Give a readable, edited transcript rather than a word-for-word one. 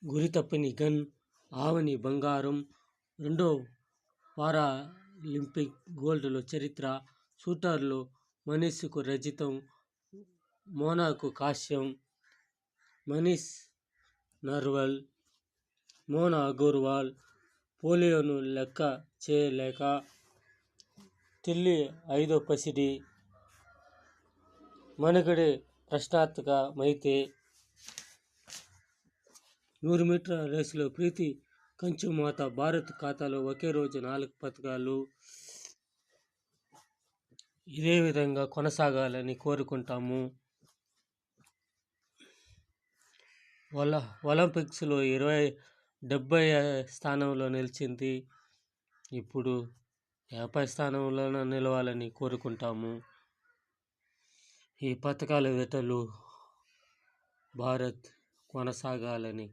గురితప్పని gun, Avani బంగారం, రెండో Paralympic గోల్డ్‌లో చరిత్ర, షూటర్‌లో మనీష్‌కు రజతం, మోనాకు కాంస్యం, మనీష్ నర్వాల్, మోనా అగర్వాల్ పోలియోను లెక్క చేయలేక, ఢిల్లీ 5వ పసిడి, మనుగడే ప్రశ్నార్థకమైతే, 100 మీటర్ల రేసులో ప్రీతి కంచుమాత, భారత్ ఖాతాలో ఒకే రోజు 4 పతకాలు. ఇదే విధంగా కొనసాగాలని కోరుకుంటాము. ఒలింపిక్స్లో 70 స్థానంలో నిలిచింది. ఇప్పుడు 50 స్థానంలోనే నిలవాలని కోరుకుంటాము. ఈ పతకాల వేటలో భారత్ కొనసాగాలని